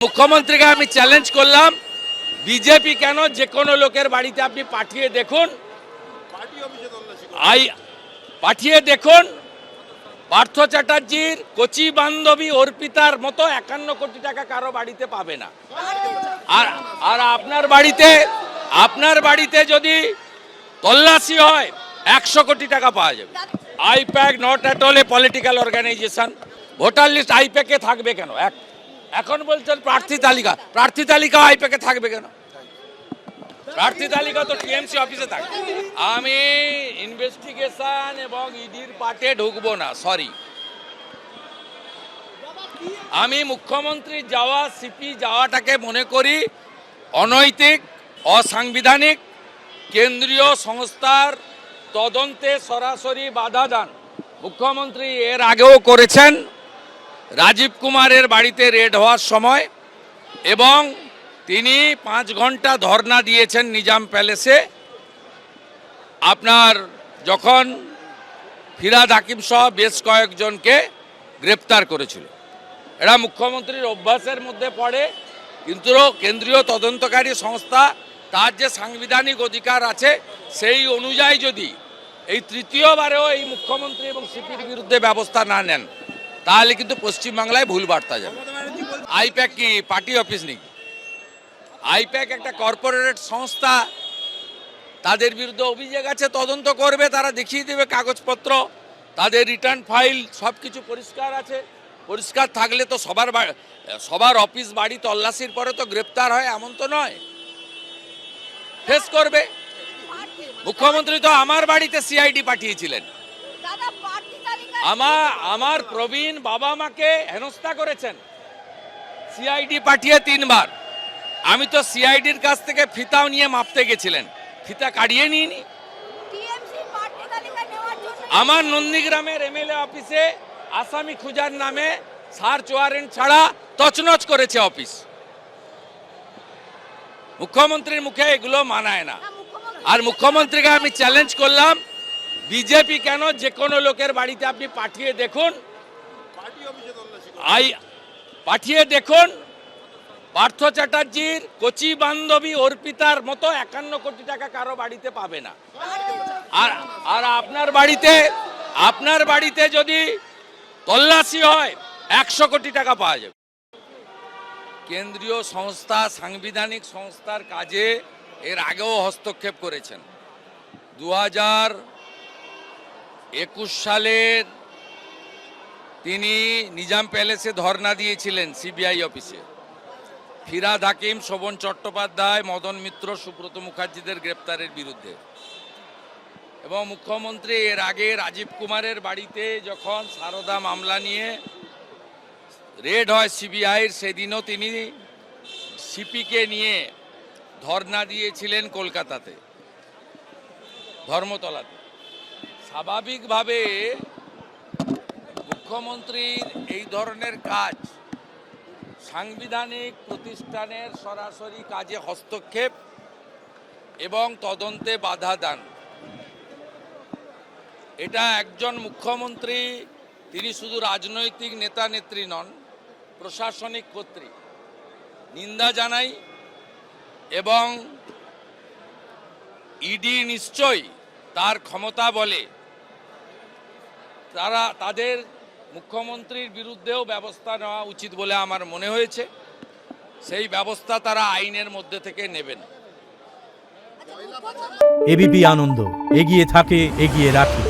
মুখ্যমন্ত্রীকে আমি চ্যালেঞ্জ করলাম, বিজেপি কেন যে কোনো লোকের বাড়িতে আপনি পাঠিয়ে দেখুন, পাঠিয়ে দেখুন পার্থ চ্যাটার্জির কচি বান্ধবী অর্পিতার মতো 51 কোটি টাকা কারো বাড়িতে পাবে না। আর আপনার বাড়িতে যদি তল্লাশি হয় 100 কোটি টাকা পাওয়া যাবে। I-PAC not at all a political organization. Voter list আইপ্যাকে থাকবে কেন? এখন বলছেন প্রার্থী তালিকা আইপ্যাকে থাকবে কেন? প্রার্থী তালিকা তো টিএমসি অফিসে থাকবে। আমি ইনভেস্টিগেশন এবং ইডির পার্টে ঢুকবো না, সরি। আমি মুখ্যমন্ত্রী যাওয়া, সিপি যাওয়াটাকে মনে করি অনৈতিক, অসাংবিধানিক, কেন্দ্রীয় সংস্থার তদন্তে সরাসরি বাধা দান। মুখ্যমন্ত্রী এর আগেও করেছেন রাজীব কুমারের বাড়িতে রেড হওয়ার সময়, এবং তিনি 5 ঘন্টা ধর্ণা দিয়েছেন নিজাম প্যালেসে। আপনার যখন ফিরহাদ হাকিম সহ বেশ কয়েকজনকে গ্রেপ্তার করেছিল, এরা মুখ্যমন্ত্রীর অভ্যাসের মধ্যে পড়ে। কিন্তু কেন্দ্রীয় তদন্তকারী সংস্থা তার যে সাংবিধানিক অধিকার আছে সেই অনুযায়ী যদি এই তৃতীয়বারেও এই মুখ্যমন্ত্রী এবং সিপির বিরুদ্ধে ব্যবস্থা না নেন, তাহলে কিন্তু পশ্চিমবাংলায় ভুল বার্তা যাবে। আইপ্যাক কি পার্টি অফিস নাকি? আইপ্যাক একটা কর্পোরেট সংস্থা, তাদের বিরুদ্ধে অভিযোগ আছে, তদন্ত করবে, তারা দেখিয়ে দেবে কাগজপত্র, তাদের রিটার্ন ফাইল সব কিছু পরিষ্কার আছে। পরিষ্কার থাকলে তো সবার অফিস বাড়ি তল্লাশির পরে তো গ্রেপ্তার হয়, এমন তো নয়। ফেস করবে। মুখ্যমন্ত্রী তো আমার বাড়িতে সিআইডি পাঠিয়েছিলেন। আমার প্রবীণ বাবা মাকে হেনস্থা করেছেন, সিআইডি পাঠিয়ে 3 বার। আমি তো সিআইডির কাছ থেকে ফিতাও নিয়ে মাপতে গেছিলেন, ফিতা কাটিয়ে নিইনি। আমার নন্দীগ্রামের এমএলএ অফিসে আসামি খুঁজার নামে সার্চ ওয়ারেন্ট ছাড়া তছনছ করেছে অফিস। মুখ্যমন্ত্রীর মুখে এগুলো মানায় না। আর মুখ্যমন্ত্রীকে আমি চ্যালেঞ্জ করলাম, বিজেপি কেন যে কোনো লোকের বাড়িতে আপনি পাঠিয়ে দেখুন, পাঠিয়ে দেখুন পার্থ চ্যাটার্জির কচি বান্ধবী অর্পিতার মতো 51 কোটি টাকা কারো বাড়িতে পাবে না। আর আপনার বাড়িতে যদি তল্লাশি হয় 100 কোটি টাকা পাওয়া যাবে। কেন্দ্রীয় সংস্থা, সাংবিধানিক সংস্থার কাজে এর আগেও হস্তক্ষেপ করেছেন। 2021 সালের তিনি নিজাম প্যালেসে ধর্ণা দিয়েছিলেন সিবিআই অফিসে। ফিরহাদ হাকিম, শোভন চট্টোপাধ্যায়, মদন মিত্র, সুব্রত মুখার্জিদের গ্রেপ্তারের বিরুদ্ধে। এবং মুখ্যমন্ত্রী এর আগে রাজীব কুমারের বাড়িতে যখন সারদা মামলা নিয়ে রেড হয় সিবিআইয়ের, সেদিনও তিনি সিপিকে নিয়ে ধর্ণা দিয়েছিলেন কলকাতাতে, ধর্মতলাতে। স্বাভাবিকভাবে মুখ্যমন্ত্রীর এই ধরনের কাজ সাংবিধানিক প্রতিষ্ঠানের সরাসরি কাজে হস্তক্ষেপ এবং তদন্তে বাধা দান। এটা একজন মুখ্যমন্ত্রী, তিনি শুধু রাজনৈতিক নেতা নেত্রী নন, প্রশাসনিক কর্তৃ। নিন্দা জানাই। এবং ইডি নিশ্চয়ই তার ক্ষমতা বলে তাদের মুখ্যমন্ত্রীর বিরুদ্ধেও ব্যবস্থা নেওয়া উচিত বলে আমার মনে হয়েছে। সেই ব্যবস্থা তারা আইনের মধ্যে থেকে নেবেন। এবিপি আনন্দ, এগিয়ে থাকে, এগিয়ে রাখে।